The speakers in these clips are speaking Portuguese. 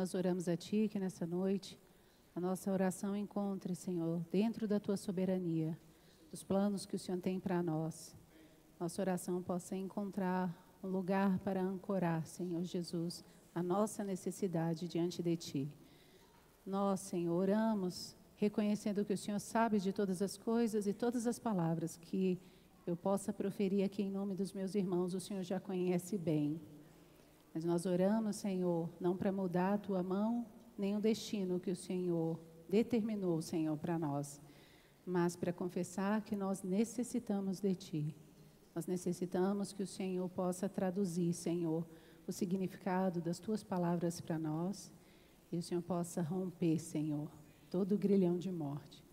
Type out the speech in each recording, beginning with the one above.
nós oramos a Ti que nessa noite a nossa oração encontre, Senhor, dentro da Tua soberania, dos planos que o Senhor tem para nós. Nossa oração possa encontrar um lugar para ancorar, Senhor Jesus, a nossa necessidade diante de Ti. Nós, Senhor, oramos reconhecendo que o Senhor sabe de todas as coisas e todas as palavras que eu possa proferir aqui em nome dos meus irmãos, o Senhor já conhece bem. Mas nós oramos, Senhor, não para mudar a Tua mão, nem o destino que o Senhor determinou, Senhor, para nós, mas para confessar que nós necessitamos de Ti. Nós necessitamos que o Senhor possa traduzir, Senhor, o significado das Tuas palavras para nós e o Senhor possa romper, Senhor, todo o grilhão de morte.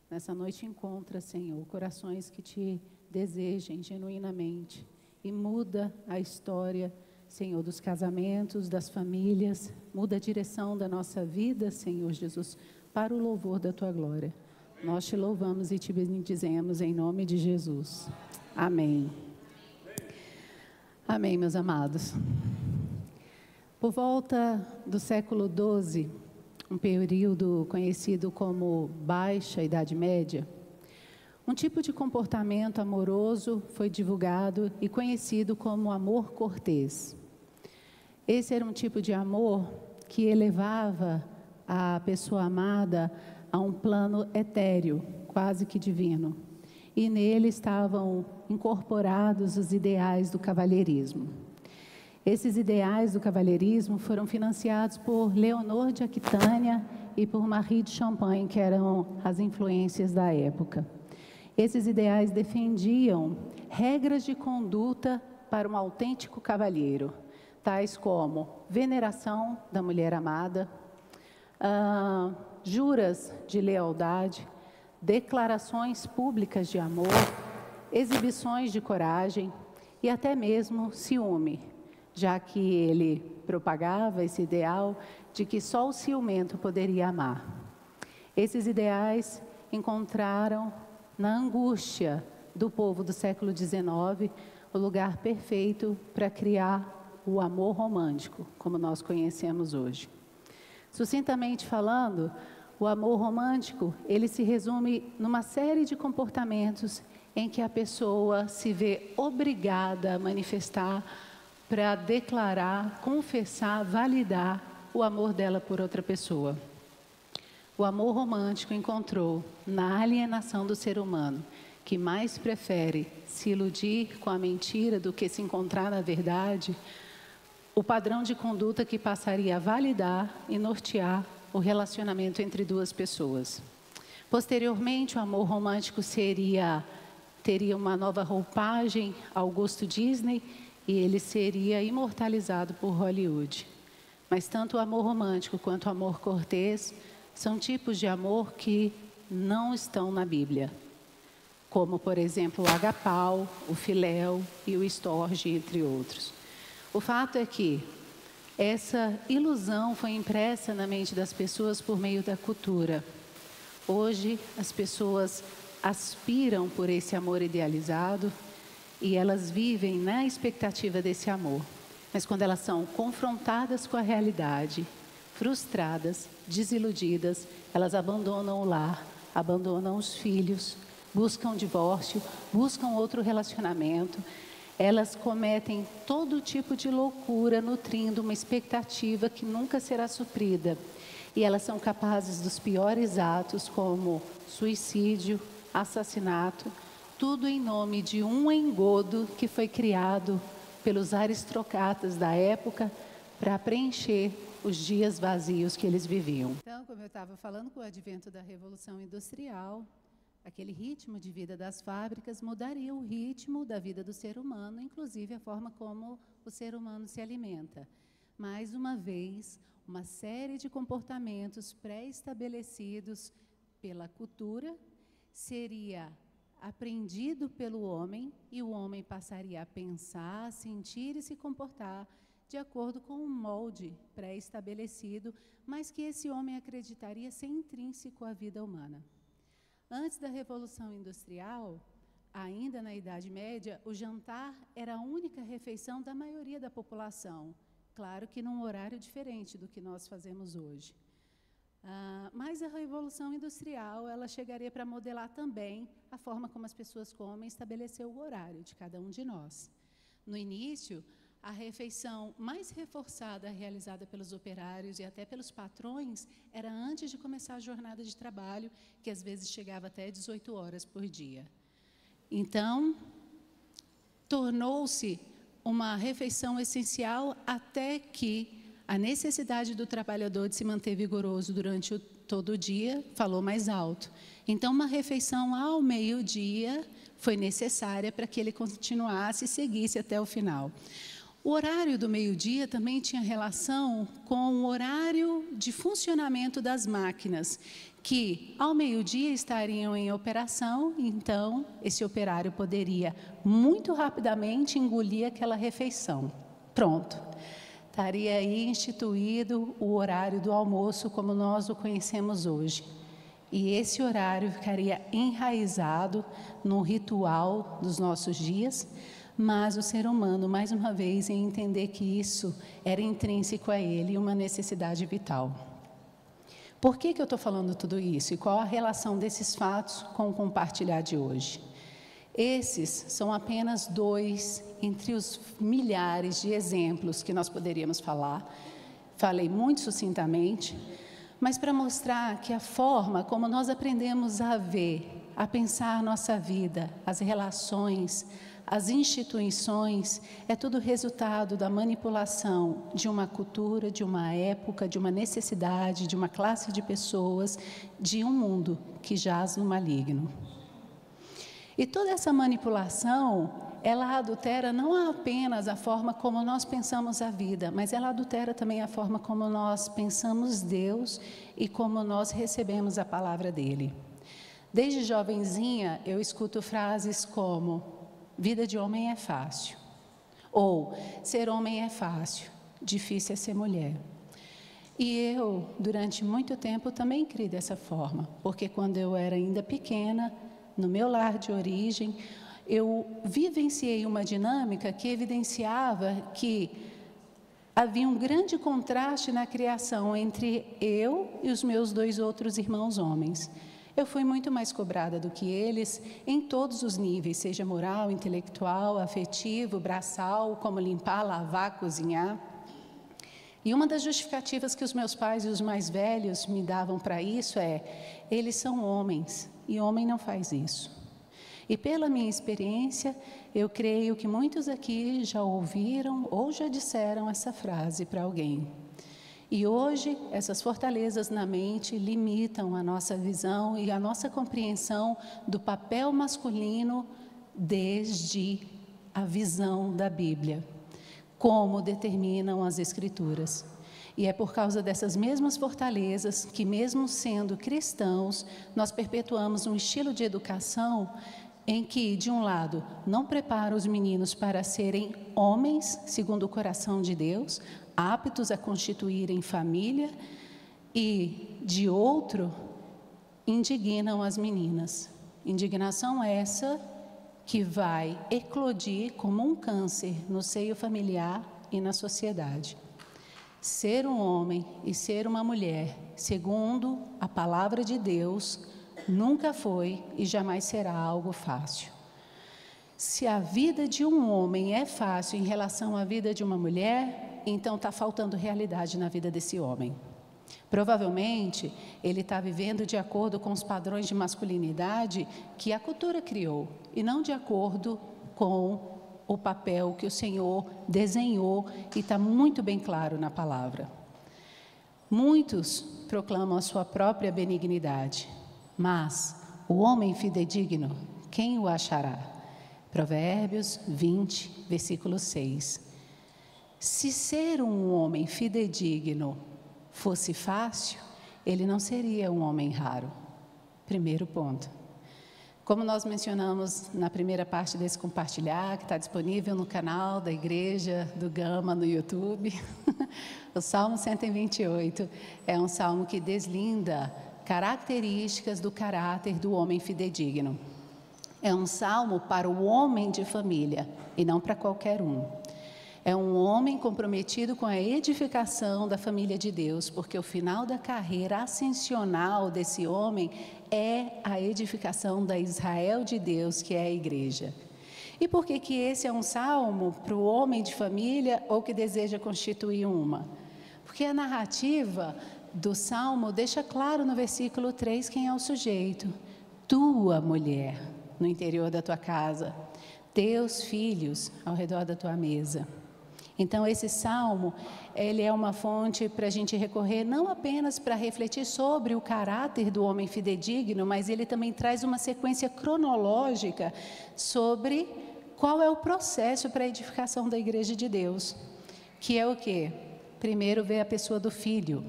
Nessa noite encontra, Senhor, corações que Te desejem genuinamente e muda a história, Senhor, dos casamentos, das famílias, muda a direção da nossa vida, Senhor Jesus, para o louvor da Tua glória. Nós Te louvamos e Te bendizemos em nome de Jesus. Amém. Amém, meus amados. Por volta do século XII, um período conhecido como Baixa Idade Média, um tipo de comportamento amoroso foi divulgado e conhecido como amor cortês. Esse era um tipo de amor que elevava a pessoa amada a um plano etéreo, quase que divino. E nele estavam incorporados os ideais do cavalheirismo. Esses ideais do cavalheirismo foram financiados por Leonor de Aquitânia e por Marie de Champagne, que eram as influências da época. Esses ideais defendiam regras de conduta para um autêntico cavalheiro, tais como veneração da mulher amada, juras de lealdade, declarações públicas de amor, exibições de coragem e até mesmo ciúme, já que ele propagava esse ideal de que só o ciumento poderia amar. Esses ideais encontraram na angústia do povo do século XIX o lugar perfeito para criar o amor romântico, como nós conhecemos hoje. Sucintamente falando, o amor romântico, ele se resume numa série de comportamentos em que a pessoa se vê obrigada a manifestar para declarar, confessar, validar o amor dela por outra pessoa. O amor romântico encontrou na alienação do ser humano, que mais prefere se iludir com a mentira do que se encontrar na verdade, o padrão de conduta que passaria a validar e nortear o relacionamento entre duas pessoas. Posteriormente, o amor romântico teria uma nova roupagem ao gosto Disney e ele seria imortalizado por Hollywood. Mas tanto o amor romântico quanto o amor cortês são tipos de amor que não estão na Bíblia, como, por exemplo, o agapau, o filéu e o estorge, entre outros. O fato é que essa ilusão foi impressa na mente das pessoas por meio da cultura. Hoje, as pessoas aspiram por esse amor idealizado e elas vivem na expectativa desse amor. Mas quando elas são confrontadas com a realidade, frustradas, desiludidas, elas abandonam o lar, abandonam os filhos, buscam divórcio, buscam outro relacionamento. Elas cometem todo tipo de loucura, nutrindo uma expectativa que nunca será suprida. E elas são capazes dos piores atos, como suicídio, assassinato, tudo em nome de um engodo que foi criado pelos aristocratas da época para preencher os dias vazios que eles viviam. Então, como eu estava falando, com o advento da Revolução Industrial, aquele ritmo de vida das fábricas mudaria o ritmo da vida do ser humano, inclusive a forma como o ser humano se alimenta. Mais uma vez, uma série de comportamentos pré-estabelecidos pela cultura seria aprendido pelo homem e o homem passaria a pensar, sentir e se comportar de acordo com um molde pré-estabelecido, mas que esse homem acreditaria ser intrínseco à vida humana. Antes da Revolução Industrial, ainda na Idade Média, o jantar era a única refeição da maioria da população. Claro que num horário diferente do que nós fazemos hoje. Mas a Revolução Industrial, ela chegaria para modelar também a forma como as pessoas comem e estabelecer o horário de cada um de nós. No início, a refeição mais reforçada realizada pelos operários e até pelos patrões era antes de começar a jornada de trabalho, que às vezes chegava até 18 horas por dia. Então, tornou-se uma refeição essencial até que a necessidade do trabalhador de se manter vigoroso durante todo o dia falou mais alto. Então, uma refeição ao meio-dia foi necessária para que ele continuasse e seguisse até o final. O horário do meio-dia também tinha relação com o horário de funcionamento das máquinas, que ao meio-dia estariam em operação, então esse operário poderia muito rapidamente engolir aquela refeição. Pronto. Estaria aí instituído o horário do almoço como nós o conhecemos hoje. E esse horário ficaria enraizado no ritual dos nossos dias, mas o ser humano, mais uma vez, em entender que isso era intrínseco a ele, uma necessidade vital. Por que eu estou falando tudo isso? E qual a relação desses fatos com o compartilhar de hoje? Esses são apenas 2 entre os milhares de exemplos que nós poderíamos falar. Falei muito sucintamente, mas para mostrar que a forma como nós aprendemos a ver, a pensar a nossa vida, as relações, as instituições, é tudo resultado da manipulação de uma cultura, de uma época, de uma necessidade, de uma classe de pessoas, de um mundo que jaz no maligno. E toda essa manipulação, ela adultera não apenas a forma como nós pensamos a vida, mas ela adultera também a forma como nós pensamos Deus e como nós recebemos a palavra dele. Desde jovenzinha, eu escuto frases como: vida de homem é fácil, ou ser homem é fácil, difícil é ser mulher. E eu, durante muito tempo, também criei dessa forma, porque quando eu era ainda pequena, no meu lar de origem, eu vivenciei uma dinâmica que evidenciava que havia um grande contraste na criação entre eu e os meus 2 outros irmãos homens. Eu fui muito mais cobrada do que eles em todos os níveis, seja moral, intelectual, afetivo, braçal, como limpar, lavar, cozinhar. E uma das justificativas que os meus pais e os mais velhos me davam para isso é: eles são homens e homem não faz isso. E pela minha experiência, eu creio que muitos aqui já ouviram ou já disseram essa frase para alguém. E hoje, essas fortalezas na mente limitam a nossa visão e a nossa compreensão do papel masculino desde a visão da Bíblia, como determinam as Escrituras. E é por causa dessas mesmas fortalezas que, mesmo sendo cristãos, nós perpetuamos um estilo de educação em que, de um lado, não prepara os meninos para serem homens, segundo o coração de Deus, aptos a constituírem família, e, de outro, indignam as meninas. Indignação essa que vai eclodir como um câncer no seio familiar e na sociedade. Ser um homem e ser uma mulher, segundo a palavra de Deus, nunca foi e jamais será algo fácil. Se a vida de um homem é fácil em relação à vida de uma mulher, então está faltando realidade na vida desse homem. Provavelmente, ele está vivendo de acordo com os padrões de masculinidade que a cultura criou, e não de acordo com o papel que o Senhor desenhou, e está muito bem claro na palavra. Muitos proclamam a sua própria benignidade, mas o homem fidedigno, quem o achará? Provérbios 20, versículo 6. Se ser um homem fidedigno fosse fácil, ele não seria um homem raro. Primeiro ponto. Como nós mencionamos na primeira parte desse compartilhar, que está disponível no canal da Igreja do Gama no YouTube, o Salmo 128 é um salmo que deslinda características do caráter do homem fidedigno. É um salmo para o homem de família e não para qualquer um. É um homem comprometido com a edificação da família de Deus, porque o final da carreira ascensional desse homem é a edificação da Israel de Deus, que é a igreja. E por que esse é um salmo para o homem de família ou que deseja constituir uma? Porque a narrativa do salmo deixa claro no versículo 3 quem é o sujeito. Tua mulher no interior da tua casa, teus filhos ao redor da tua mesa. Então, esse salmo, ele é uma fonte para a gente recorrer não apenas para refletir sobre o caráter do homem fidedigno, mas ele também traz uma sequência cronológica sobre qual é o processo para a edificação da igreja de Deus, que é o quê? Primeiro vê a pessoa do filho,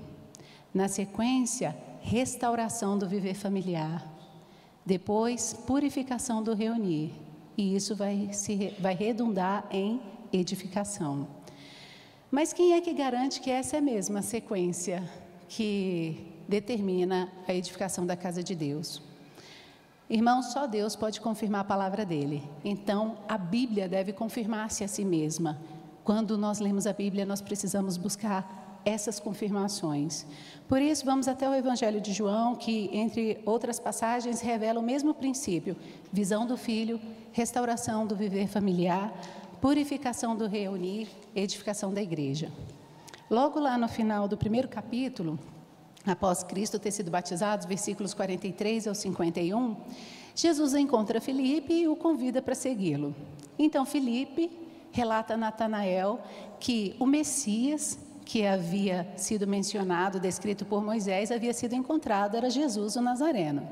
na sequência, restauração do viver familiar, depois, purificação do reunir, e isso vai redundar em edificação. Mas quem é que garante que essa é mesmo a sequência que determina a edificação da casa de Deus? Irmãos, só Deus pode confirmar a palavra dele. Então, a Bíblia deve confirmar-se a si mesma. Quando nós lemos a Bíblia, nós precisamos buscar essas confirmações. Por isso, vamos até o Evangelho de João, que, entre outras passagens, revela o mesmo princípio: visão do filho, restauração do viver familiar, purificação do reunir, edificação da igreja. Logo lá no final do primeiro capítulo, após Cristo ter sido batizado, versículos 43 ao 51, Jesus encontra Filipe e o convida para segui-lo. Então Filipe relata a Natanael que o Messias, que havia sido mencionado, descrito por Moisés, havia sido encontrado, era Jesus o Nazareno.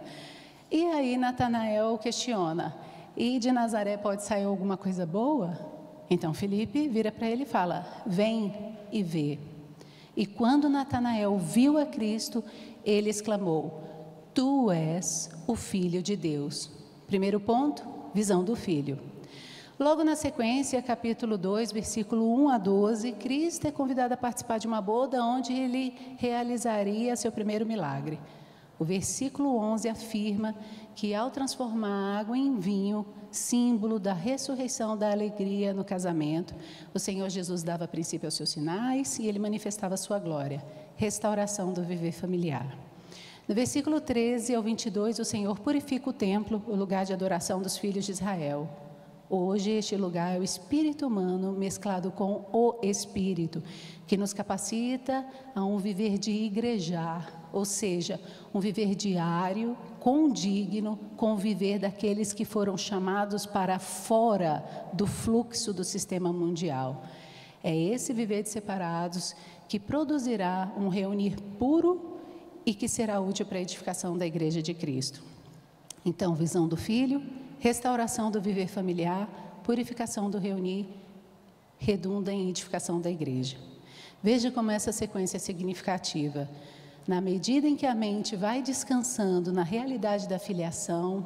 E aí Natanael questiona: e de Nazaré pode sair alguma coisa boa? Então Filipe vira para ele e fala: vem e vê. E quando Natanael viu a Cristo, ele exclamou: tu és o Filho de Deus. Primeiro ponto, visão do Filho. Logo na sequência, capítulo 2, versículo 1 a 12, Cristo é convidado a participar de uma boda onde ele realizaria seu primeiro milagre. O versículo 11 afirma que, ao transformar a água em vinho, símbolo da ressurreição da alegria no casamento, o Senhor Jesus dava princípio aos seus sinais e ele manifestava a sua glória, restauração do viver familiar. No versículo 13 ao 22, o Senhor purifica o templo, o lugar de adoração dos filhos de Israel. Hoje, este lugar é o espírito humano mesclado com o Espírito, que nos capacita a um viver de igrejar, ou seja, um viver diário, condigno com o viver daqueles que foram chamados para fora do fluxo do sistema mundial. É esse viver de separados que produzirá um reunir puro e que será útil para a edificação da igreja de Cristo. Então, visão do Filho, restauração do viver familiar, purificação do reunir, redunda em edificação da igreja. Veja como essa sequência é significativa. Na medida em que a mente vai descansando na realidade da filiação,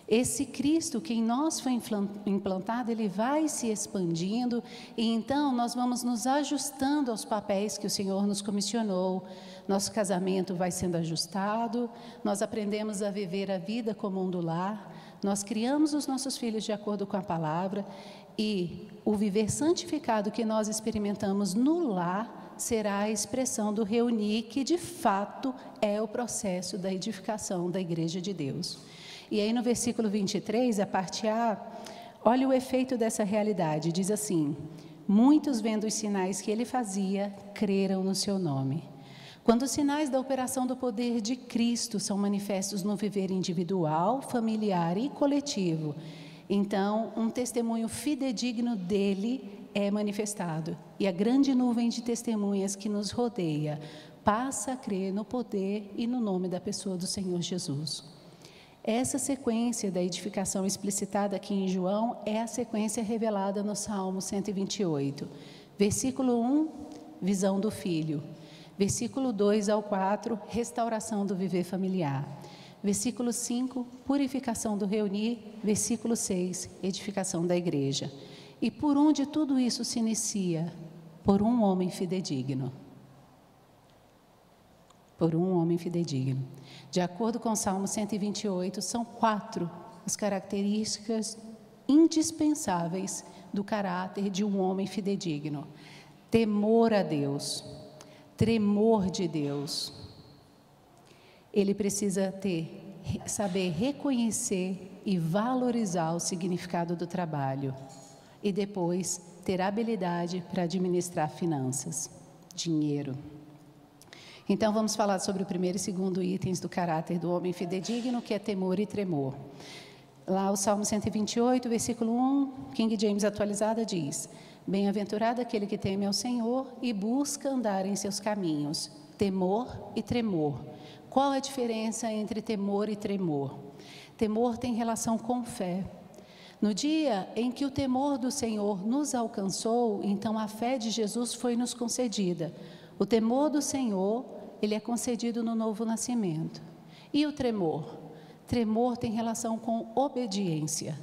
esse Cristo que em nós foi implantado, ele vai se expandindo e então nós vamos nos ajustando aos papéis que o Senhor nos comissionou. Nosso casamento vai sendo ajustado, nós aprendemos a viver a vida comum do lar, nós criamos os nossos filhos de acordo com a palavra e o viver santificado que nós experimentamos no lar será a expressão do reunir, que de fato é o processo da edificação da igreja de Deus. E aí no versículo 23, a parte A, olha o efeito dessa realidade, diz assim: muitos vendo os sinais que ele fazia, creram no seu nome. Quando os sinais da operação do poder de Cristo são manifestos no viver individual, familiar e coletivo, então um testemunho fidedigno dele é manifestado. E a grande nuvem de testemunhas que nos rodeia passa a crer no poder e no nome da pessoa do Senhor Jesus. Essa sequência da edificação explicitada aqui em João é a sequência revelada no Salmo 128. Versículo 1, visão do Filho. Versículo 2 ao 4, restauração do viver familiar. Versículo 5, purificação do reunir. Versículo 6, edificação da igreja. E por onde tudo isso se inicia? Por um homem fidedigno. Por um homem fidedigno. De acordo com o Salmo 128, são 4 as características indispensáveis do caráter de um homem fidedigno: temor a Deus, tremor de Deus. Ele precisa saber reconhecer e valorizar o significado do trabalho e depois ter habilidade para administrar finanças, dinheiro. Então vamos falar sobre o primeiro e segundo itens do caráter do homem fidedigno, que é temor e tremor. Lá o Salmo 128, versículo 1, King James atualizada diz: bem-aventurado aquele que teme ao Senhor e busca andar em seus caminhos. Temor e tremor. Qual a diferença entre temor e tremor? Temor tem relação com fé. No dia em que o temor do Senhor nos alcançou, então a fé de Jesus foi nos concedida. O temor do Senhor, ele é concedido no novo nascimento. E o tremor? Tremor tem relação com obediência.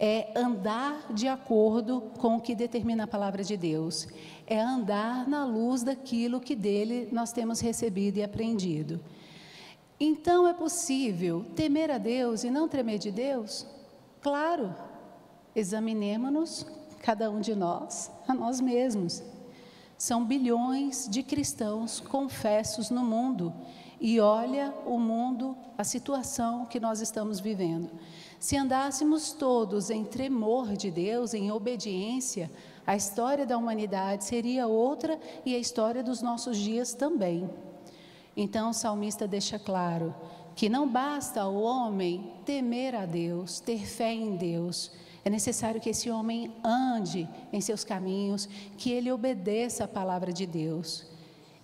É andar de acordo com o que determina a palavra de Deus. É andar na luz daquilo que dele nós temos recebido e aprendido. Então é possível temer a Deus e não tremer de Deus? Claro. Examinemo-nos, cada um de nós, a nós mesmos. São bilhões de cristãos confessos no mundo. E olha o mundo, a situação que nós estamos vivendo. Se andássemos todos em tremor de Deus, em obediência, a história da humanidade seria outra e a história dos nossos dias também. Então o salmista deixa claro que não basta o homem temer a Deus, ter fé em Deus. É necessário que esse homem ande em seus caminhos, que ele obedeça a palavra de Deus.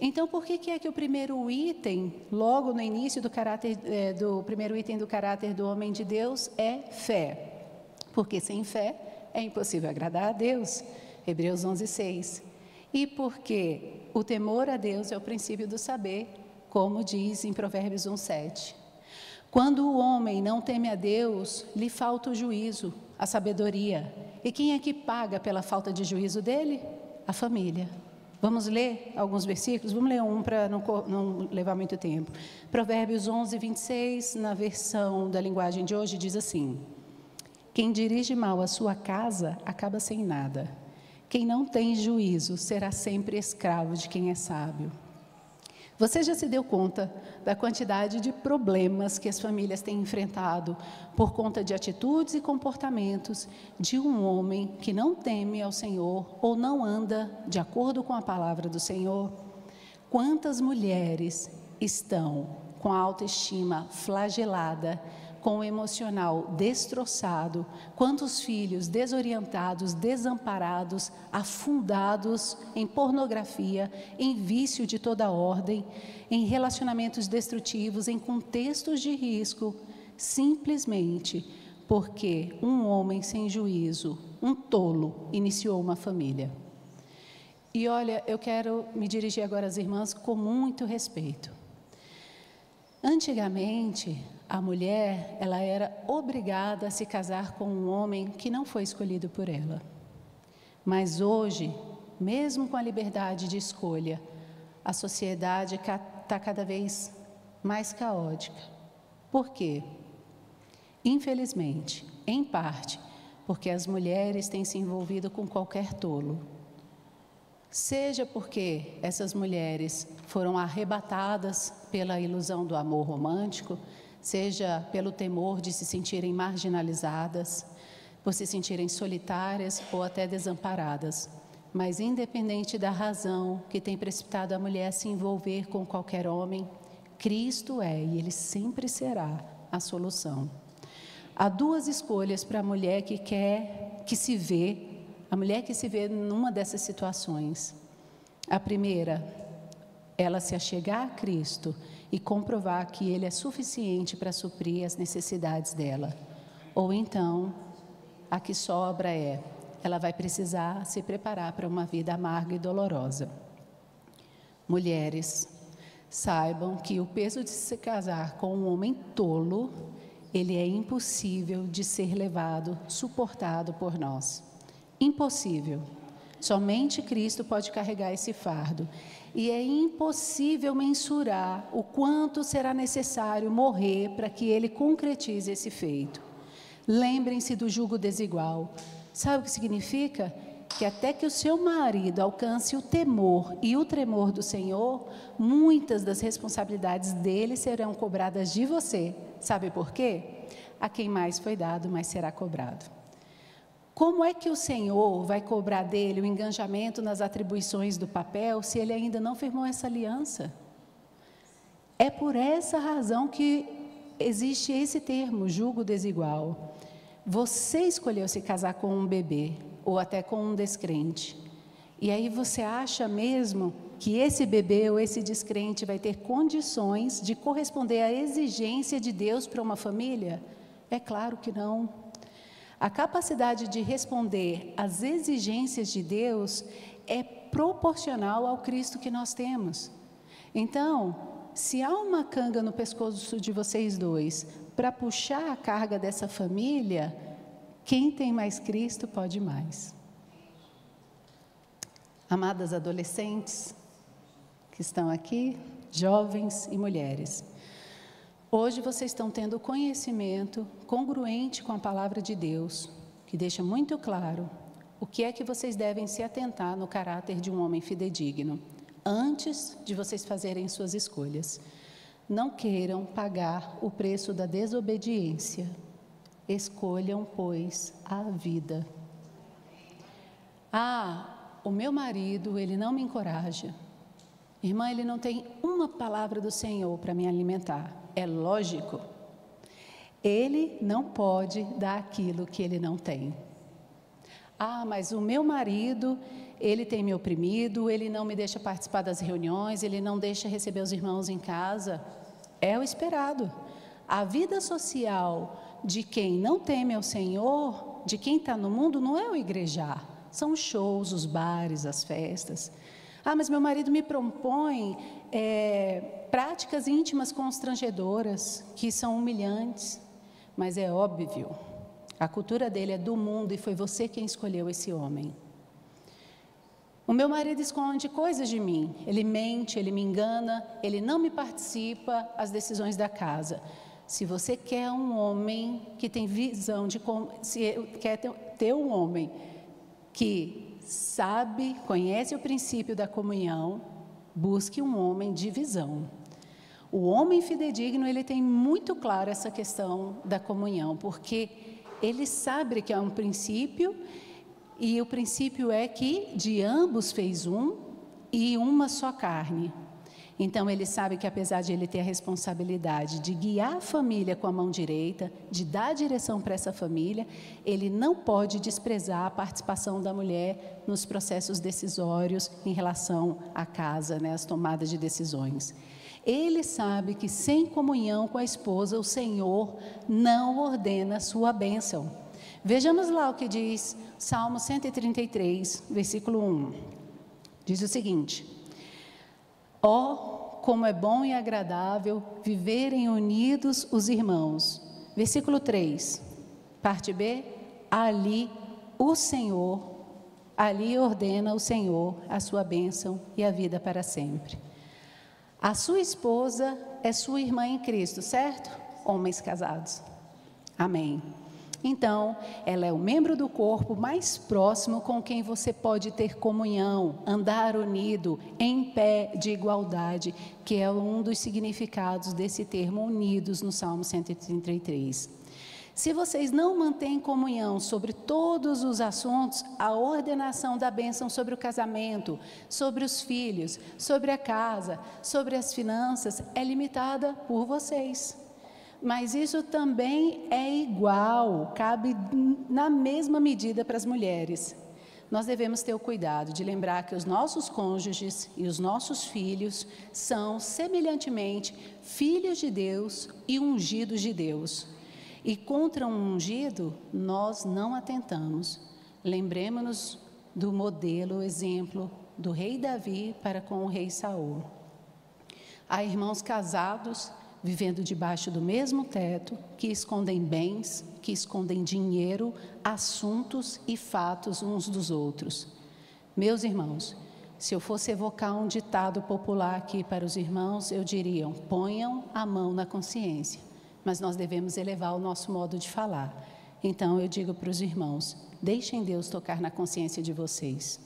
Então, por que é que o primeiro item, logo no início do primeiro item do caráter do homem de Deus é fé? Porque sem fé é impossível agradar a Deus. Hebreus 11:6. E porque o temor a Deus é o princípio do saber, como diz em Provérbios 1:7. Quando o homem não teme a Deus, lhe falta o juízo, a sabedoria. E quem é que paga pela falta de juízo dele? A família. Vamos ler alguns versículos? Vamos ler um para não levar muito tempo. Provérbios 11:26, na versão da linguagem de hoje, diz assim: quem dirige mal a sua casa acaba sem nada. Quem não tem juízo será sempre escravo de quem é sábio. Você já se deu conta da quantidade de problemas que as famílias têm enfrentado por conta de atitudes e comportamentos de um homem que não teme ao Senhor ou não anda de acordo com a palavra do Senhor? Quantas mulheres estão com a autoestima flagelada, com o emocional destroçado? Quantos filhos desorientados, desamparados, afundados em pornografia, em vício de toda ordem, em relacionamentos destrutivos, em contextos de risco, simplesmente porque um homem sem juízo, um tolo, iniciou uma família. E olha, eu quero me dirigir agora às irmãs com muito respeito. Antigamente, a mulher, ela era obrigada a se casar com um homem que não foi escolhido por ela. Mas hoje, mesmo com a liberdade de escolha, a sociedade está cada vez mais caótica. Por quê? Infelizmente, em parte, porque as mulheres têm se envolvido com qualquer tolo. Seja porque essas mulheres foram arrebatadas pela ilusão do amor romântico, seja pelo temor de se sentirem marginalizadas, por se sentirem solitárias ou até desamparadas. Mas independente da razão que tem precipitado a mulher a se envolver com qualquer homem, Cristo é e Ele sempre será a solução. Há duas escolhas para a mulher a mulher que se vê numa dessas situações. A primeira, ela se achegar a Cristo e comprovar que Ele é suficiente para suprir as necessidades dela. Ou então, a que sobra ela vai precisar se preparar para uma vida amarga e dolorosa. Mulheres, saibam que o peso de se casar com um homem tolo, ele é impossível de ser levado, suportado por nós. Impossível. Somente Cristo pode carregar esse fardo. E é impossível mensurar o quanto será necessário morrer para que Ele concretize esse feito. Lembrem-se do jugo desigual. Sabe o que significa? Que até que o seu marido alcance o temor e o tremor do Senhor, muitas das responsabilidades dele serão cobradas de você. Sabe por quê? A quem mais foi dado, mais será cobrado. Como é que o Senhor vai cobrar dele o engajamento nas atribuições do papel se ele ainda não firmou essa aliança? É por essa razão que existe esse termo, jugo desigual. Você escolheu se casar com um bebê ou até com um descrente. E aí você acha mesmo que esse bebê ou esse descrente vai ter condições de corresponder à exigência de Deus para uma família? É claro que não. A capacidade de responder às exigências de Deus é proporcional ao Cristo que nós temos. Então, se há uma canga no pescoço de vocês dois para puxar a carga dessa família, quem tem mais Cristo pode mais. Amadas adolescentes que estão aqui, jovens e mulheres, hoje vocês estão tendo conhecimento congruente com a palavra de Deus, que deixa muito claro o que é que vocês devem se atentar no caráter de um homem fidedigno, antes de vocês fazerem suas escolhas. Não queiram pagar o preço da desobediência. Escolham, pois, a vida. O meu marido, ele não me encoraja. Irmã, ele não tem uma palavra do Senhor para me alimentar. É lógico. Ele não pode dar aquilo que ele não tem. Mas o meu marido, ele tem me oprimido, ele não me deixa participar das reuniões, ele não deixa receber os irmãos em casa. É o esperado. A vida social de quem não teme ao Senhor, de quem está no mundo, não é o igrejar. São os shows, os bares, as festas. Mas meu marido me propõe práticas íntimas constrangedoras, que são humilhantes. Mas é óbvio, a cultura dele é do mundo e foi você quem escolheu esse homem. O meu marido esconde coisas de mim, ele mente, ele me engana, ele não me participa das decisões da casa. Se você quer um homem que tem visão de como, se quer ter um homem que sabe, conhece o princípio da comunhão, busque um homem de visão. O homem fidedigno, ele tem muito claro essa questão da comunhão, porque ele sabe que é um princípio, e o princípio é que de ambos fez um e uma só carne. Então, ele sabe que apesar de ele ter a responsabilidade de guiar a família com a mão direita, de dar direção para essa família, ele não pode desprezar a participação da mulher nos processos decisórios em relação à casa, as tomadas de decisões. Ele sabe que sem comunhão com a esposa, o Senhor não ordena a sua bênção. Vejamos lá o que diz Salmo 133, versículo 1. Diz o seguinte: como é bom e agradável viverem unidos os irmãos. Versículo 3, parte B, ali ordena o Senhor a sua bênção e a vida para sempre. A sua esposa é sua irmã em Cristo, certo? Homens casados. Amém. Então, ela é o membro do corpo mais próximo com quem você pode ter comunhão, andar unido, em pé de igualdade, que é um dos significados desse termo unidos no Salmo 133. Se vocês não mantêm comunhão sobre todos os assuntos, a ordenação da bênção sobre o casamento, sobre os filhos, sobre a casa, sobre as finanças, é limitada por vocês. Mas isso também é igual, cabe na mesma medida para as mulheres. Nós devemos ter o cuidado de lembrar que os nossos cônjuges e os nossos filhos são, semelhantemente, filhos de Deus e ungidos de Deus. E contra um ungido, nós não atentamos. Lembremos-nos do modelo, exemplo do rei Davi para com o rei Saul. Há irmãos casados vivendo debaixo do mesmo teto, que escondem bens, que escondem dinheiro, assuntos e fatos uns dos outros. Meus irmãos, se eu fosse evocar um ditado popular aqui para os irmãos, eu diria: ponham a mão na consciência. Mas nós devemos elevar o nosso modo de falar. Então eu digo para os irmãos, deixem Deus tocar na consciência de vocês.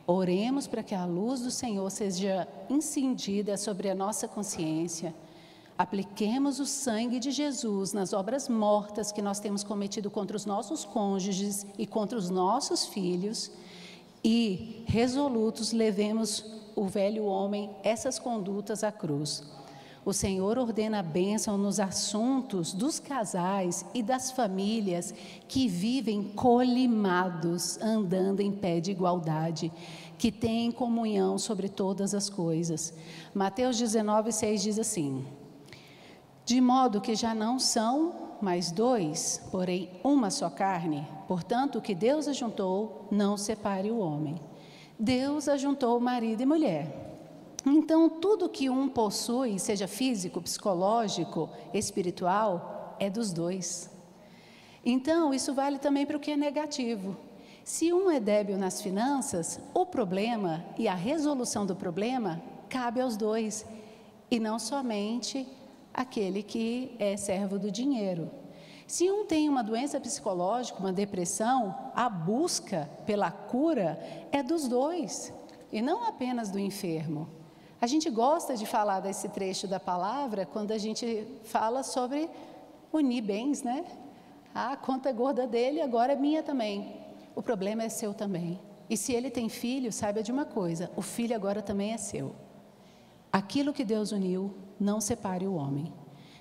Oremos para que a luz do Senhor seja incendida sobre a nossa consciência. Apliquemos o sangue de Jesus nas obras mortas que nós temos cometido contra os nossos cônjuges e contra os nossos filhos. E, resolutos, levemos o velho homem, essas condutas à cruz. O Senhor ordena a bênção nos assuntos dos casais e das famílias que vivem colimados, andando em pé de igualdade, que têm comunhão sobre todas as coisas. Mateus 19:6 diz assim: de modo que já não são mais dois, porém uma só carne. Portanto, o que Deus ajuntou, não separe o homem. Deus ajuntou marido e mulher. Então, tudo que um possui, seja físico, psicológico, espiritual, é dos dois. Então, isso vale também para o que é negativo. Se um é débil nas finanças, o problema e a resolução do problema cabe aos dois, e não somente aquele que é servo do dinheiro. Se um tem uma doença psicológica, uma depressão, a busca pela cura é dos dois, e não apenas do enfermo. A gente gosta de falar desse trecho da palavra quando a gente fala sobre unir bens, né? A conta gorda dele agora é minha também. O problema é seu também. E se ele tem filho, saiba de uma coisa, o filho agora também é seu. Aquilo que Deus uniu, não separe o homem.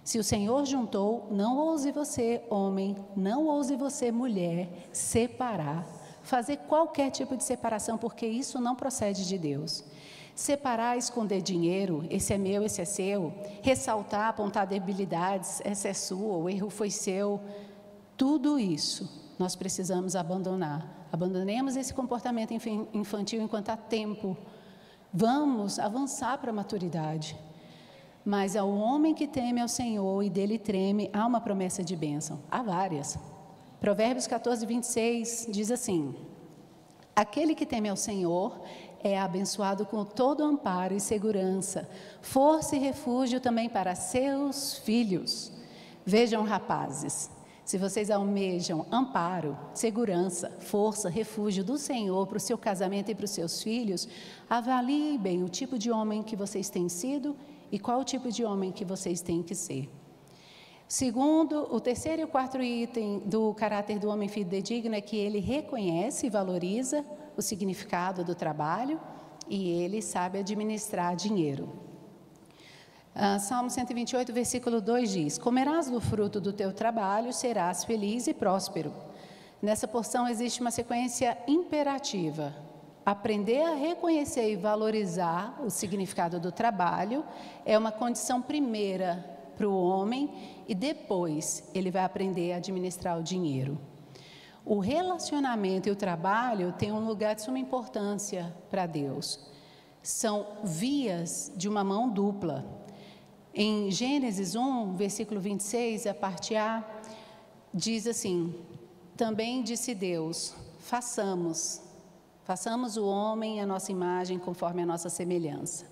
Se o Senhor juntou, não ouse você, homem, não ouse você, mulher, separar. Fazer qualquer tipo de separação, porque isso não procede de Deus. Separar, esconder dinheiro, esse é meu, esse é seu. Ressaltar, apontar debilidades, essa é sua, o erro foi seu. Tudo isso nós precisamos abandonar. Abandonemos esse comportamento infantil enquanto há tempo. Vamos avançar para a maturidade. Mas ao homem que teme ao Senhor e dele treme, há uma promessa de bênção. Há várias. Provérbios 14:26 diz assim: aquele que teme ao Senhor é abençoado com todo amparo e segurança, força e refúgio também para seus filhos. Vejam, rapazes, se vocês almejam amparo, segurança, força, refúgio do Senhor para o seu casamento e para os seus filhos, avaliem bem o tipo de homem que vocês têm sido e qual o tipo de homem que vocês têm que ser. Segundo, o terceiro e o quarto item do caráter do homem fidedigno é que ele reconhece e valoriza o significado do trabalho e ele sabe administrar dinheiro. Salmo 128, versículo 2 diz: comerás do fruto do teu trabalho, serás feliz e próspero. Nessa porção existe uma sequência imperativa. Aprender a reconhecer e valorizar o significado do trabalho é uma condição primeira para o homem e depois ele vai aprender a administrar o dinheiro. O relacionamento e o trabalho têm um lugar de suma importância para Deus. São vias de uma mão dupla. Em Gênesis 1, versículo 26, a parte A, diz assim: também disse Deus, façamos o homem à nossa imagem, conforme a nossa semelhança.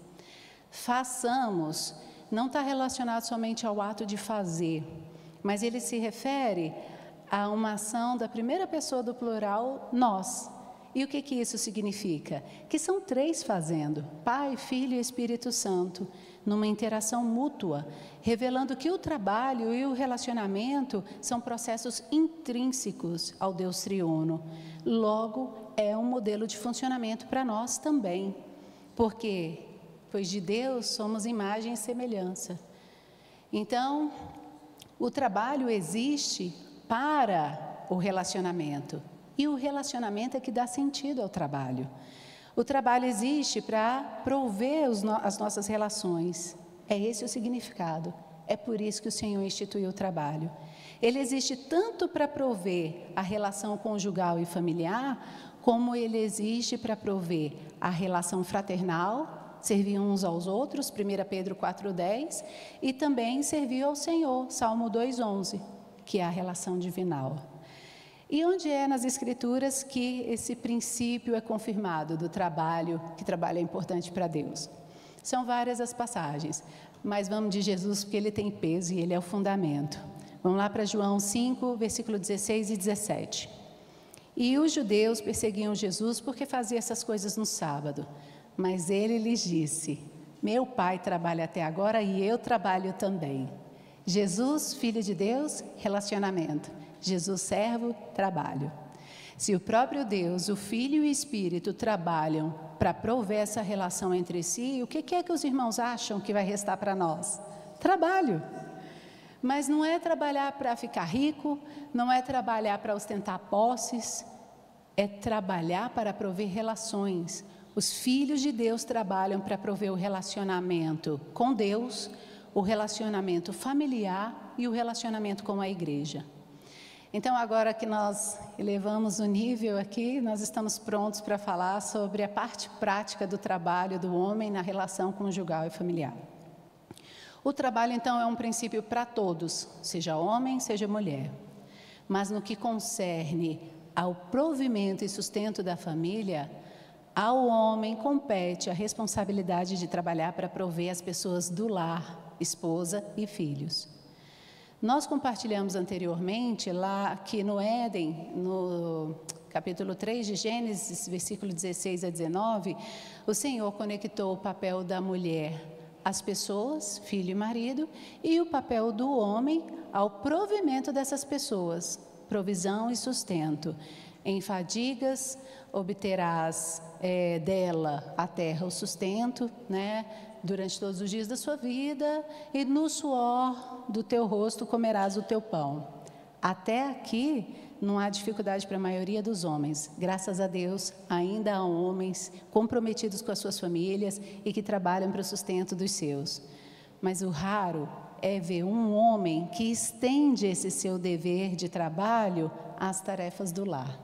Façamos não está relacionado somente ao ato de fazer, mas ele se refere a uma ação da primeira pessoa do plural, nós. E o que isso significa? Que são três fazendo, Pai, Filho e Espírito Santo, numa interação mútua, revelando que o trabalho e o relacionamento são processos intrínsecos ao Deus triuno. Logo, é um modelo de funcionamento para nós também, porque, pois de Deus somos imagem e semelhança. Então, o trabalho existe para o relacionamento, e o relacionamento é que dá sentido ao trabalho. O trabalho existe para prover as nossas relações, é esse o significado, é por isso que o Senhor instituiu o trabalho. Ele existe tanto para prover a relação conjugal e familiar, como ele existe para prover a relação fraternal, servir uns aos outros, 1 Pedro 4,10, e também servir ao Senhor, Salmo 2,11, que é a relação divinal. E onde é nas Escrituras que esse princípio é confirmado do trabalho, que trabalho é importante para Deus? São várias as passagens, mas vamos de Jesus porque ele tem peso e ele é o fundamento. Vamos lá para João 5, versículo 16 e 17. E os judeus perseguiam Jesus porque fazia essas coisas no sábado. Mas ele lhes disse: meu pai trabalha até agora e eu trabalho também. Jesus, filho de Deus, relacionamento. Jesus, servo, trabalho. Se o próprio Deus, o Filho e o Espírito trabalham para prover essa relação entre si, o que é que os irmãos acham que vai restar para nós? Trabalho. Mas não é trabalhar para ficar rico, não é trabalhar para ostentar posses, é trabalhar para prover relações. Os filhos de Deus trabalham para prover o relacionamento com Deus, o relacionamento familiar e o relacionamento com a igreja. Então, agora que nós elevamos o nível aqui, nós estamos prontos para falar sobre a parte prática do trabalho do homem na relação conjugal e familiar. O trabalho, então, é um princípio para todos, seja homem, seja mulher. Mas no que concerne ao provimento e sustento da família, ao homem compete a responsabilidade de trabalhar para prover as pessoas do lar, esposa e filhos. Nós compartilhamos anteriormente, lá que no Éden, no capítulo 3 de Gênesis, versículo 16 a 19, o Senhor conectou o papel da mulher às pessoas, filho e marido, e o papel do homem ao provimento dessas pessoas, provisão e sustento. Em fadigas obterás dela a terra o sustento, né, durante todos os dias da sua vida, e no suor do teu rosto comerás o teu pão. Até aqui não há dificuldade para a maioria dos homens. Graças a Deus, ainda há homens comprometidos com as suas famílias e que trabalham para o sustento dos seus. Mas o raro é ver um homem que estende esse seu dever de trabalho às tarefas do lar.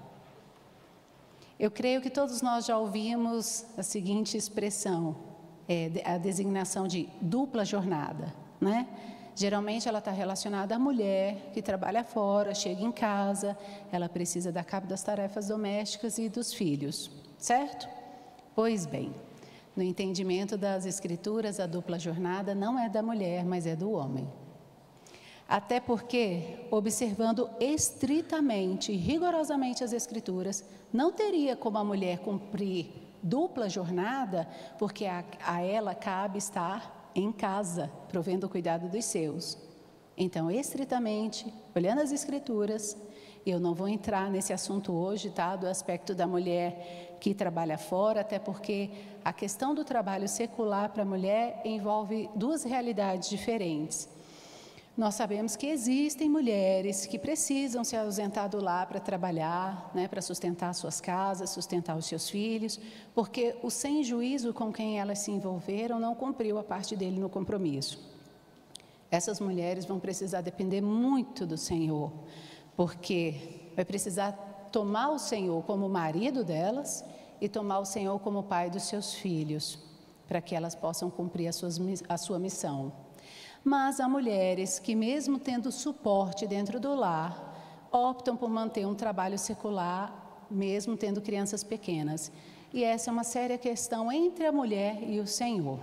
Eu creio que todos nós já ouvimos a seguinte expressão, a designação de dupla jornada, né? Geralmente ela está relacionada à mulher que trabalha fora, chega em casa, ela precisa dar cabo das tarefas domésticas e dos filhos, certo? Pois bem, no entendimento das Escrituras, a dupla jornada não é da mulher, mas é do homem. Até porque, observando estritamente e rigorosamente as Escrituras, não teria como a mulher cumprir dupla jornada, porque a ela cabe estar em casa, provendo o cuidado dos seus. Então, estritamente, olhando as Escrituras, eu não vou entrar nesse assunto hoje, tá, do aspecto da mulher que trabalha fora, até porque a questão do trabalho secular para a mulher envolve duas realidades diferentes. Nós sabemos que existem mulheres que precisam se ausentar do lar para trabalhar, né, para sustentar suas casas, sustentar os seus filhos, porque o sem juízo com quem elas se envolveram não cumpriu a parte dele no compromisso. Essas mulheres vão precisar depender muito do Senhor, porque vai precisar tomar o Senhor como marido delas e tomar o Senhor como pai dos seus filhos, para que elas possam cumprir a sua missão. Mas há mulheres que, mesmo tendo suporte dentro do lar, optam por manter um trabalho secular, mesmo tendo crianças pequenas. E essa é uma séria questão entre a mulher e o Senhor.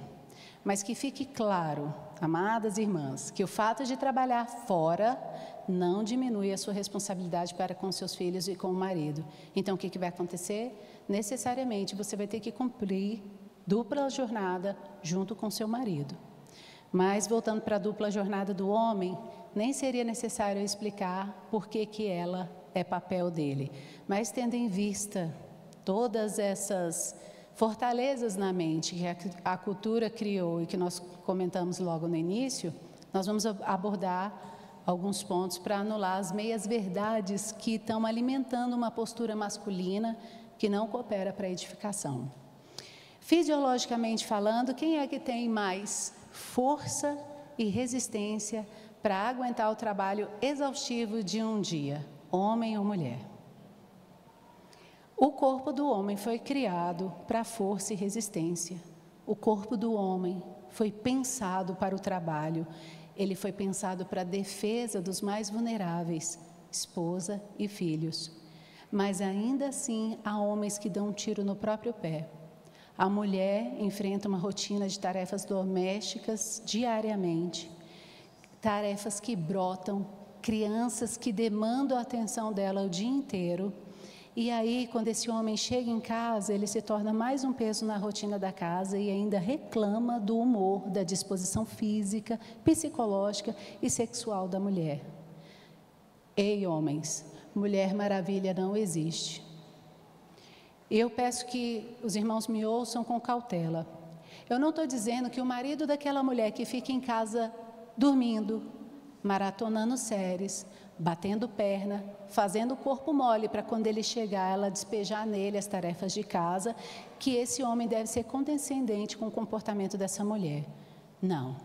Mas que fique claro, amadas irmãs, que o fato de trabalhar fora não diminui a sua responsabilidade para com seus filhos e com o marido. Então, o que vai acontecer? Necessariamente, você vai ter que cumprir dupla jornada junto com seu marido. Mas, voltando para a dupla jornada do homem, nem seria necessário explicar por que ela é papel dele. Mas, tendo em vista todas essas fortalezas na mente que a cultura criou e que nós comentamos logo no início, nós vamos abordar alguns pontos para anular as meias-verdades que estão alimentando uma postura masculina que não coopera para a edificação. Fisiologicamente falando, quem é que tem mais força e resistência para aguentar o trabalho exaustivo de um dia, homem ou mulher? O corpo do homem foi criado para força e resistência. O corpo do homem foi pensado para o trabalho. Ele foi pensado para a defesa dos mais vulneráveis, esposa e filhos. Mas ainda assim, há homens que dão um tiro no próprio pé. A mulher enfrenta uma rotina de tarefas domésticas diariamente, tarefas que brotam crianças que demandam a atenção dela o dia inteiro. E aí, quando esse homem chega em casa, ele se torna mais um peso na rotina da casa e ainda reclama do humor, da disposição física, psicológica e sexual da mulher. Ei, homens, Mulher Maravilha não existe. Eu peço que os irmãos me ouçam com cautela. Eu não estou dizendo que o marido daquela mulher que fica em casa dormindo, maratonando séries, batendo perna, fazendo o corpo mole para quando ele chegar, ela despejar nele as tarefas de casa, que esse homem deve ser condescendente com o comportamento dessa mulher. Não.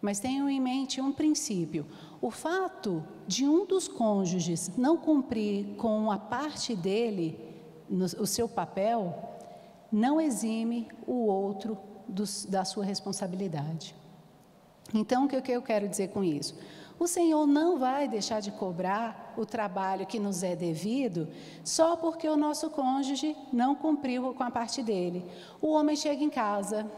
Mas tenham em mente um princípio. O fato de um dos cônjuges não cumprir com a parte dele, o seu papel, não exime o outro da sua responsabilidade. Então, o que eu quero dizer com isso? O Senhor não vai deixar de cobrar o trabalho que nos é devido só porque o nosso cônjuge não cumpriu com a parte dele. O homem chega em casa,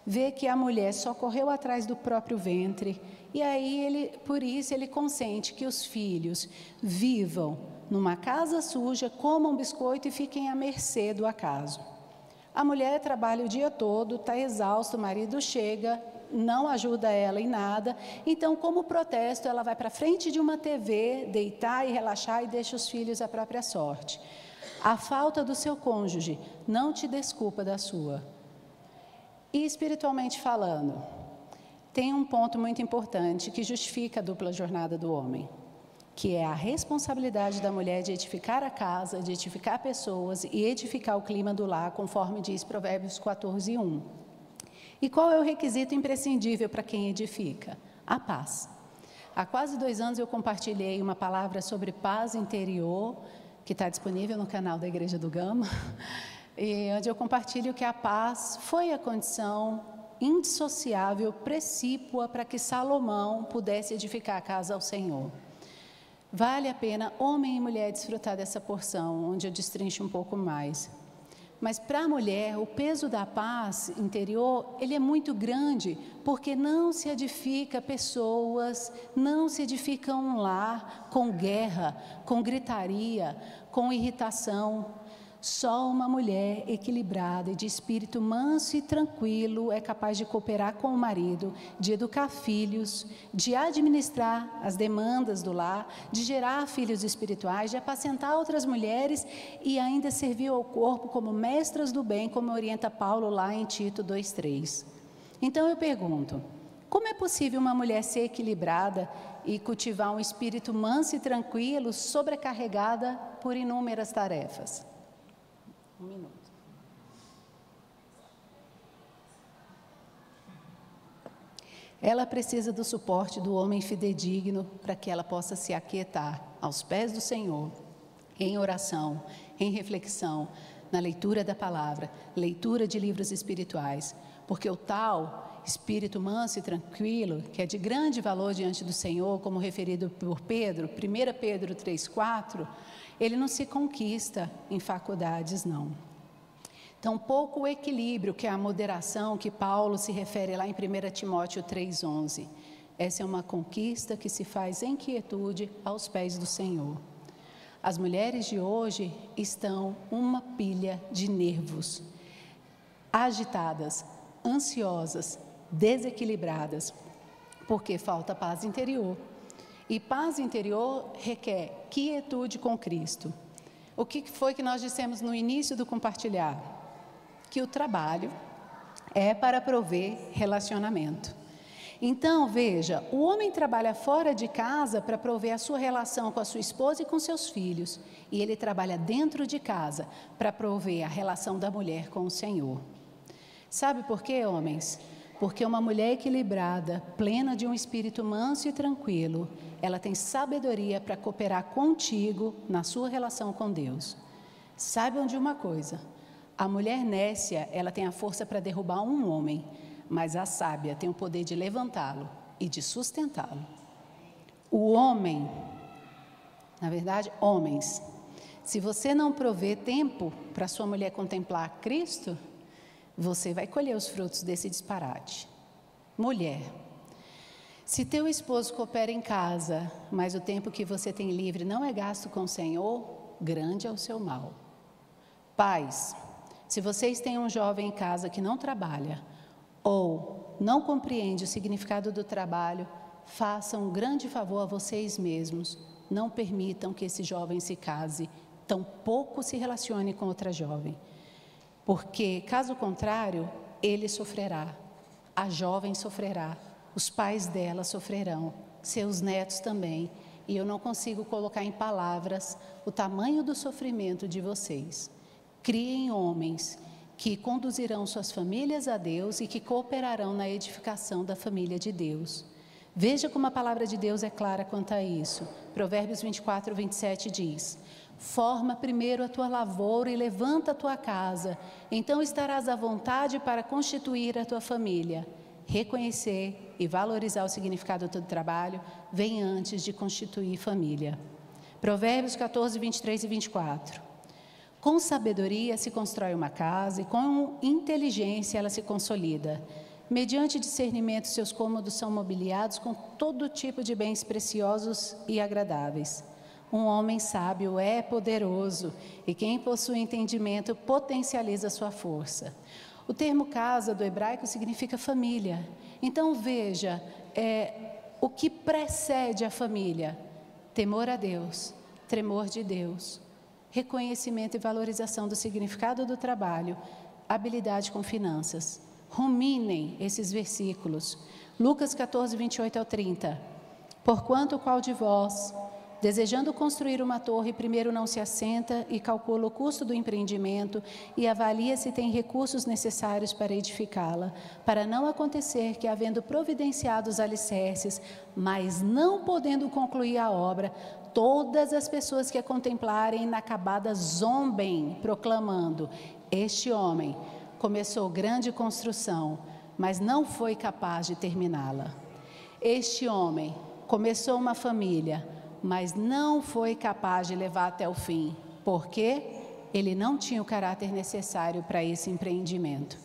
vê que a mulher só correu atrás do próprio ventre, e aí por isso ele consente que os filhos vivam numa casa suja, comam biscoito e fiquem à mercê do acaso. A mulher trabalha o dia todo, está exausta, o marido chega, não ajuda ela em nada, então, como protesto, ela vai para frente de uma TV, deitar e relaxar e deixa os filhos à própria sorte. A falta do seu cônjuge não te desculpa da sua. E espiritualmente falando, tem um ponto muito importante que justifica a dupla jornada do homem, que é a responsabilidade da mulher de edificar a casa, de edificar pessoas e edificar o clima do lar, conforme diz Provérbios 14:1. E qual é o requisito imprescindível para quem edifica? A paz. Há quase 2 anos eu compartilhei uma palavra sobre paz interior, que está disponível no canal da Igreja do Gama, e onde eu compartilho que a paz foi a condição indissociável, precípua para que Salomão pudesse edificar a casa ao Senhor. Vale a pena, homem e mulher, desfrutar dessa porção, onde eu destrincho um pouco mais. Mas para a mulher, o peso da paz interior, ele é muito grande, porque não se edifica pessoas, não se edifica um lar com guerra, com gritaria, com irritação. Só uma mulher equilibrada e de espírito manso e tranquilo é capaz de cooperar com o marido, de educar filhos, de administrar as demandas do lar, de gerar filhos espirituais, de apacentar outras mulheres e ainda servir ao corpo como mestras do bem, como orienta Paulo lá em Tito 2:3. Então eu pergunto, como é possível uma mulher ser equilibrada e cultivar um espírito manso e tranquilo, sobrecarregada por inúmeras tarefas? 1 minuto. Ela precisa do suporte do homem fidedigno para que ela possa se aquietar aos pés do Senhor, em oração, em reflexão, na leitura da palavra, leitura de livros espirituais, porque o tal espírito manso e tranquilo, que é de grande valor diante do Senhor, como referido por Pedro, 1 Pedro 3:4, ele não se conquista em faculdades, não. Tampouco o equilíbrio, que é a moderação, que Paulo se refere lá em 1 Timóteo 3:11. Essa é uma conquista que se faz em quietude aos pés do Senhor. As mulheres de hoje estão uma pilha de nervos, agitadas, ansiosas, desequilibradas, porque falta paz interior. E paz interior requer quietude com Cristo. O que foi que nós dissemos no início do compartilhar? Que o trabalho é para prover relacionamento. Então, veja, o homem trabalha fora de casa para prover a sua relação com a sua esposa e com seus filhos. E ele trabalha dentro de casa para prover a relação da mulher com o Senhor. Sabe por quê, homens? Porque uma mulher equilibrada, plena de um espírito manso e tranquilo, ela tem sabedoria para cooperar contigo na sua relação com Deus. Saibam de uma coisa, a mulher nécia, ela tem a força para derrubar um homem, mas a sábia tem o poder de levantá-lo e de sustentá-lo. O homem, na verdade, homens, se você não prover tempo para sua mulher contemplar Cristo, você vai colher os frutos desse disparate. Mulher, Se teu esposo coopera em casa, mas o tempo que você tem livre não é gasto com o Senhor, grande é o seu mal. Pais, se vocês têm um jovem em casa que não trabalha ou não compreende o significado do trabalho, façam um grande favor a vocês mesmos. Não permitam que esse jovem se case, tampouco se relacione com outra jovem. Porque, caso contrário, ele sofrerá, a jovem sofrerá, os pais dela sofrerão, seus netos também. E eu não consigo colocar em palavras o tamanho do sofrimento de vocês. Criem homens que conduzirão suas famílias a Deus e que cooperarão na edificação da família de Deus. Veja como a palavra de Deus é clara quanto a isso. Provérbios 24, 27 diz: forma primeiro a tua lavoura e levanta a tua casa, então estarás à vontade para constituir a tua família. Reconhecer e valorizar o significado do teu trabalho vem antes de constituir família. Provérbios 14, 23 e 24. Com sabedoria se constrói uma casa e com inteligência ela se consolida. Mediante discernimento, seus cômodos são mobiliados com todo tipo de bens preciosos e agradáveis. Um homem sábio é poderoso e quem possui entendimento potencializa sua força. O termo casa do hebraico significa família. Então veja, o que precede a família: temor a Deus, tremor de Deus, reconhecimento e valorização do significado do trabalho, habilidade com finanças. Ruminem esses versículos. Lucas 14, 28 ao 30. Porquanto qual de vós, desejando construir uma torre, primeiro não se assenta e calcula o custo do empreendimento e avalia se tem recursos necessários para edificá-la, para não acontecer que, havendo providenciado os alicerces, mas não podendo concluir a obra, todas as pessoas que a contemplarem inacabada zombem, proclamando: este homem começou grande construção, mas não foi capaz de terminá-la. Este homem começou uma família, mas não foi capaz de levar até o fim, porque ele não tinha o caráter necessário para esse empreendimento.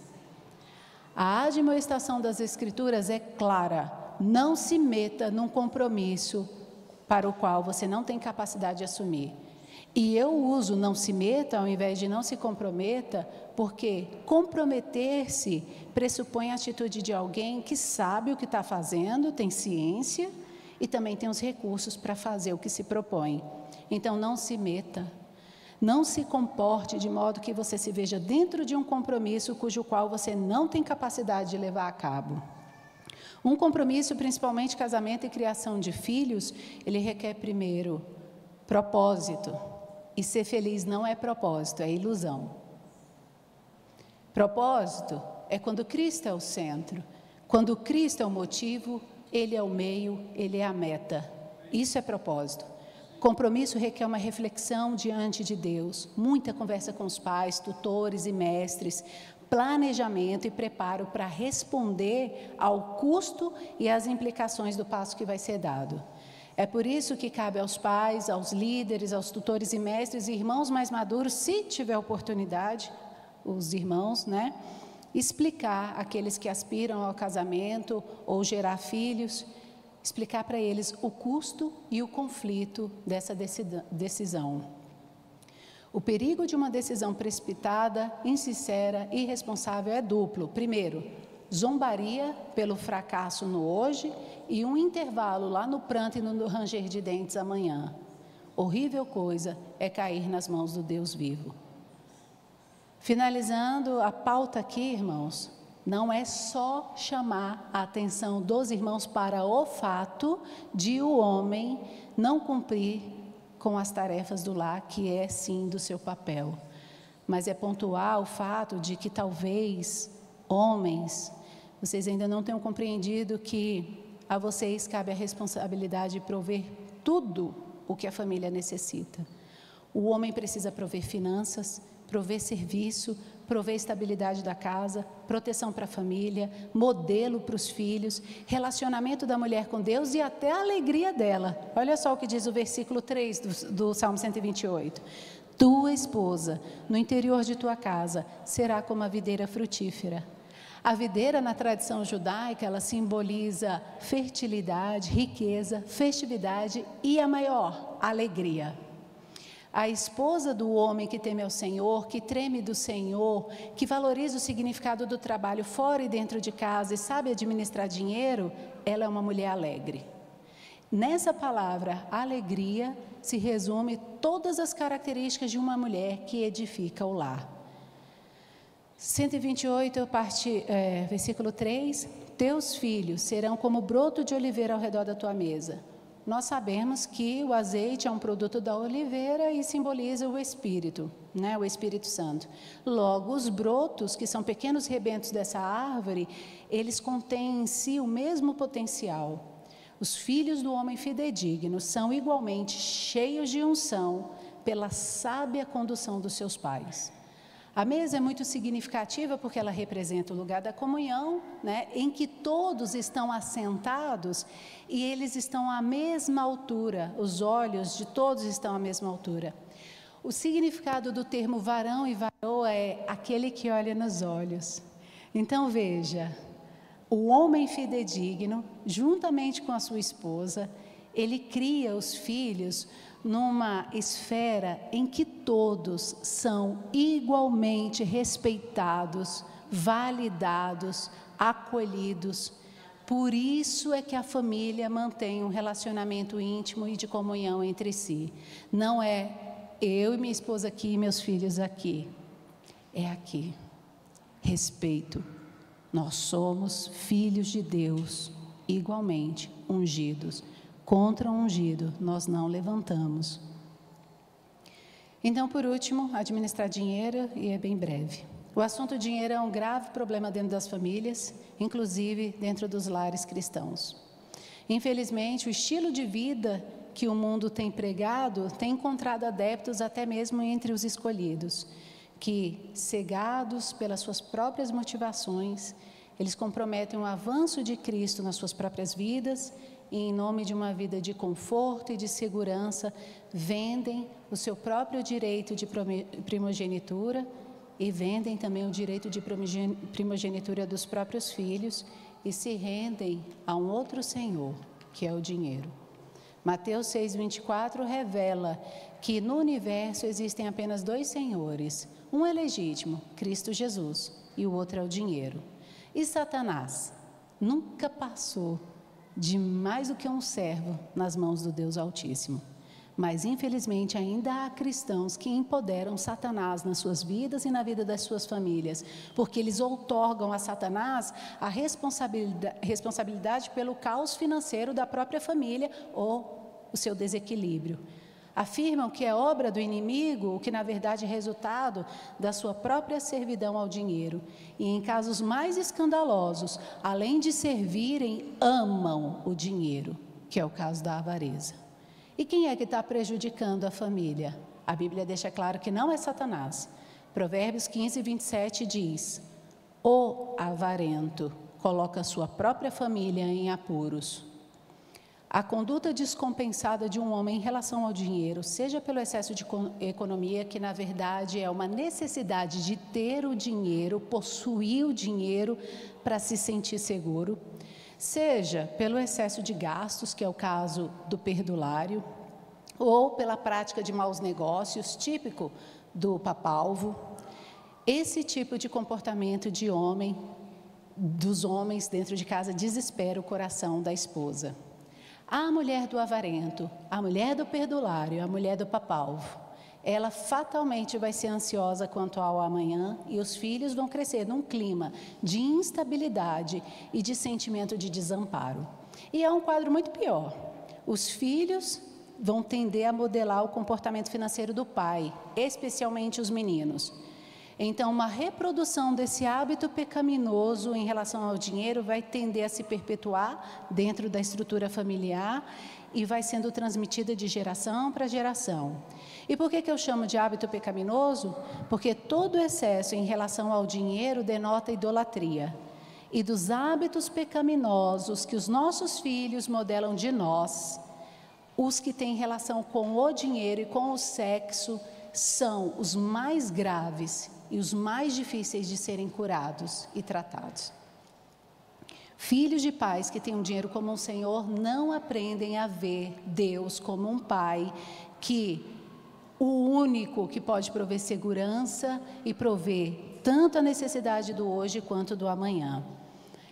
A admoestação das Escrituras é clara: não se meta num compromisso para o qual você não tem capacidade de assumir. E eu uso não se meta ao invés de não se comprometa, porque comprometer-se pressupõe a atitude de alguém que sabe o que está fazendo, tem ciência e também tem os recursos para fazer o que se propõe. Então não se meta, não se comporte de modo que você se veja dentro de um compromisso cujo qual você não tem capacidade de levar a cabo. Um compromisso, principalmente casamento e criação de filhos, ele requer primeiro propósito. E ser feliz não é propósito, é ilusão. Propósito é quando Cristo é o centro. Quando Cristo é o motivo, Ele é o meio, Ele é a meta. Isso é propósito. Compromisso requer uma reflexão diante de Deus, muita conversa com os pais, tutores e mestres, planejamento e preparo para responder ao custo e às implicações do passo que vai ser dado. É por isso que cabe aos pais, aos líderes, aos tutores e mestres e irmãos mais maduros, se tiver oportunidade, os irmãos, explicar àqueles que aspiram ao casamento ou gerar filhos, explicar para eles o custo e o conflito dessa decisão. O perigo de uma decisão precipitada, insincera e irresponsável é duplo. Primeiro, zombaria pelo fracasso no hoje e um intervalo lá no pranto e no ranger de dentes amanhã. Horrível coisa é cair nas mãos do Deus vivo. Finalizando a pauta aqui, irmãos, não é só chamar a atenção dos irmãos para o fato de o homem não cumprir com as tarefas do lar, que é sim do seu papel, mas é pontuar o fato de que talvez homens, vocês ainda não tenham compreendido que a vocês cabe a responsabilidade de prover tudo o que a família necessita. O homem precisa prover finanças, prover serviço, prover estabilidade da casa, proteção para a família, modelo para os filhos, relacionamento da mulher com Deus e até a alegria dela. Olha só o que diz o versículo 3 do Salmo 128. Tua esposa, no interior de tua casa, será como a videira frutífera. A videira, na tradição judaica, ela simboliza fertilidade, riqueza, festividade e a maior, alegria. A esposa do homem que teme ao Senhor, que treme do Senhor, que valoriza o significado do trabalho fora e dentro de casa e sabe administrar dinheiro, ela é uma mulher alegre. Nessa palavra, alegria, se resume todas as características de uma mulher que edifica o lar. 128, versículo 3, teus filhos serão como broto de oliveira ao redor da tua mesa. Nós sabemos que o azeite é um produto da oliveira e simboliza o Espírito, né? O Espírito Santo. Logo, os brotos, que são pequenos rebentos dessa árvore, eles contêm em si o mesmo potencial. Os filhos do homem fidedigno são igualmente cheios de unção pela sábia condução dos seus pais. A mesa é muito significativa porque ela representa o lugar da comunhão, né, em que todos estão assentados e eles estão à mesma altura, os olhos de todos estão à mesma altura. O significado do termo varão e varoa é aquele que olha nos olhos. Então veja, o homem fidedigno, juntamente com a sua esposa, ele cria os filhos numa esfera em que todos são igualmente respeitados, validados, acolhidos. Por isso é que a família mantém um relacionamento íntimo e de comunhão entre si. Não é eu e minha esposa aqui e meus filhos aqui. É aqui. Respeito. Nós somos filhos de Deus, igualmente ungidos. Contra o ungido, nós não levantamos. Então, por último, administrar dinheiro, e é bem breve. O assunto dinheiro é um grave problema dentro das famílias, inclusive dentro dos lares cristãos. Infelizmente, o estilo de vida que o mundo tem pregado tem encontrado adeptos até mesmo entre os escolhidos, que, cegados pelas suas próprias motivações, eles comprometem o avanço de Cristo nas suas próprias vidas e, em nome de uma vida de conforto e de segurança, vendem o seu próprio direito de primogenitura e vendem também o direito de primogenitura dos próprios filhos e se rendem a um outro senhor, que é o dinheiro. Mateus 6,24 revela que no universo existem apenas dois senhores. Um é legítimo, Cristo Jesus, e o outro é o dinheiro. E Satanás nunca passou de mais do que um servo nas mãos do Deus Altíssimo. Mas, infelizmente, ainda há cristãos que empoderam Satanás nas suas vidas e na vida das suas famílias, porque eles outorgam a Satanás a responsabilidade pelo caos financeiro da própria família ou o seu desequilíbrio. Afirmam que é obra do inimigo, o que na verdade é resultado da sua própria servidão ao dinheiro. E em casos mais escandalosos, além de servirem, amam o dinheiro, que é o caso da avareza. E quem é que está prejudicando a família? A Bíblia deixa claro que não é Satanás. Provérbios 15, 27 diz: o avarento coloca sua própria família em apuros. A conduta descompensada de um homem em relação ao dinheiro, seja pelo excesso de economia, que na verdade é uma necessidade de ter o dinheiro, possuir o dinheiro para se sentir seguro, seja pelo excesso de gastos, que é o caso do perdulário, ou pela prática de maus negócios, típico do papalvo. Esse tipo de comportamento dos homens dentro de casa desespera o coração da esposa. A mulher do avarento, a mulher do perdulário, a mulher do papalvo, ela fatalmente vai ser ansiosa quanto ao amanhã e os filhos vão crescer num clima de instabilidade e de sentimento de desamparo. E é um quadro muito pior. Os filhos vão tender a modelar o comportamento financeiro do pai, especialmente os meninos. Então, uma reprodução desse hábito pecaminoso em relação ao dinheiro vai tender a se perpetuar dentro da estrutura familiar e vai sendo transmitida de geração para geração. E por que eu chamo de hábito pecaminoso? Porque todo excesso em relação ao dinheiro denota idolatria. E dos hábitos pecaminosos que os nossos filhos modelam de nós, os que têm relação com o dinheiro e com o sexo são os mais graves e os mais difíceis de serem curados e tratados. Filhos de pais que têm um dinheiro como um Senhor não aprendem a ver Deus como um pai que o único que pode prover segurança e prover tanto a necessidade do hoje quanto do amanhã.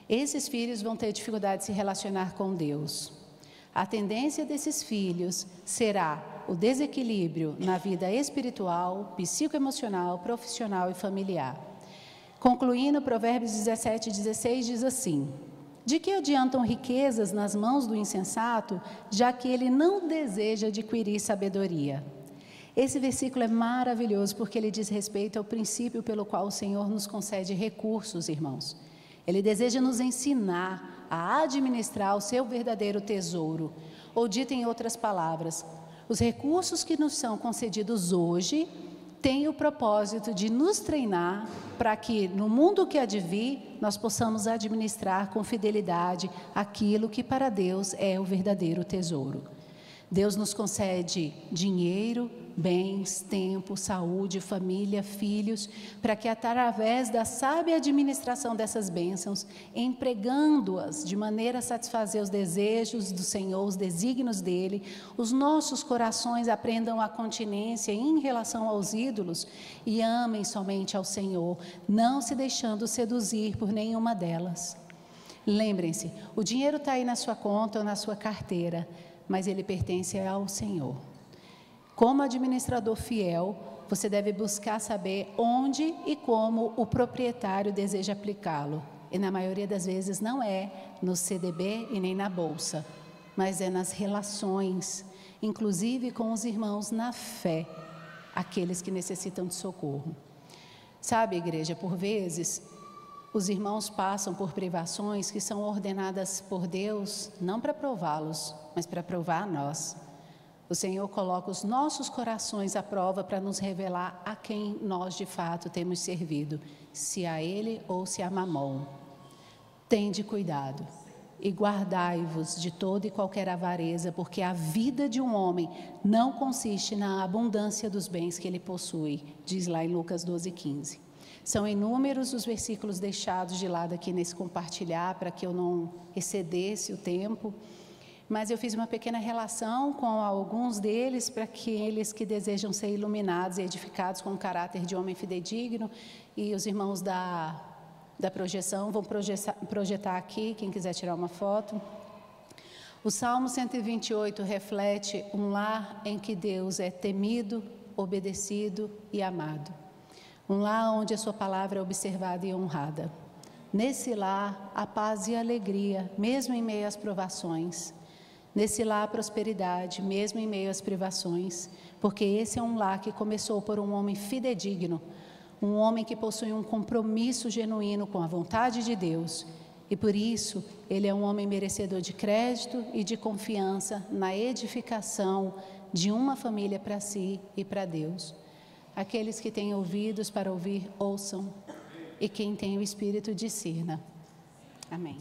Esses filhos vão ter dificuldade de se relacionar com Deus. A tendência desses filhos será o desequilíbrio na vida espiritual, psicoemocional, profissional e familiar. Concluindo, Provérbios 17:16 diz assim: de que adiantam riquezas nas mãos do insensato, já que ele não deseja adquirir sabedoria? Esse versículo é maravilhoso porque ele diz respeito ao princípio pelo qual o Senhor nos concede recursos, irmãos. Ele deseja nos ensinar a administrar o seu verdadeiro tesouro. Ou dito em outras palavras, os recursos que nos são concedidos hoje têm o propósito de nos treinar para que no mundo que há de vir nós possamos administrar com fidelidade aquilo que para Deus é o verdadeiro tesouro. Deus nos concede dinheiro, bens, tempo, saúde, família, filhos, para que através da sábia administração dessas bênçãos, empregando-as de maneira a satisfazer os desejos do Senhor, os desígnios dele, os nossos corações aprendam a continência em relação aos ídolos e amem somente ao Senhor, não se deixando seduzir por nenhuma delas. Lembrem-se, o dinheiro está aí na sua conta ou na sua carteira, mas ele pertence ao Senhor. Como administrador fiel, você deve buscar saber onde e como o proprietário deseja aplicá-lo. E na maioria das vezes não é no CDB e nem na bolsa, mas é nas relações, inclusive com os irmãos na fé, aqueles que necessitam de socorro. Sabe, igreja, por vezes os irmãos passam por privações que são ordenadas por Deus, não para prová-los, mas para provar a nós. O Senhor coloca os nossos corações à prova para nos revelar a quem nós de fato temos servido, se a Ele ou se a Mamon. Tende cuidado e guardai-vos de toda e qualquer avareza, porque a vida de um homem não consiste na abundância dos bens que ele possui, diz lá em Lucas 12:15. São inúmeros os versículos deixados de lado aqui nesse compartilhar, para que eu não excedesse o tempo, mas eu fiz uma pequena relação com alguns deles, para aqueles que desejam ser iluminados e edificados com o caráter de homem fidedigno, e os irmãos da projeção vão projetar aqui, quem quiser tirar uma foto. O Salmo 128 reflete um lar em que Deus é temido, obedecido e amado. Um lar onde a sua palavra é observada e honrada. Nesse lar, a paz e a alegria, mesmo em meio às provações. Nesse lar, a prosperidade, mesmo em meio às privações. Porque esse é um lar que começou por um homem fidedigno, um homem que possui um compromisso genuíno com a vontade de Deus. E por isso, ele é um homem merecedor de crédito e de confiança na edificação de uma família para si e para Deus. Aqueles que têm ouvidos para ouvir, ouçam. E quem tem o Espírito, discirna. Amém.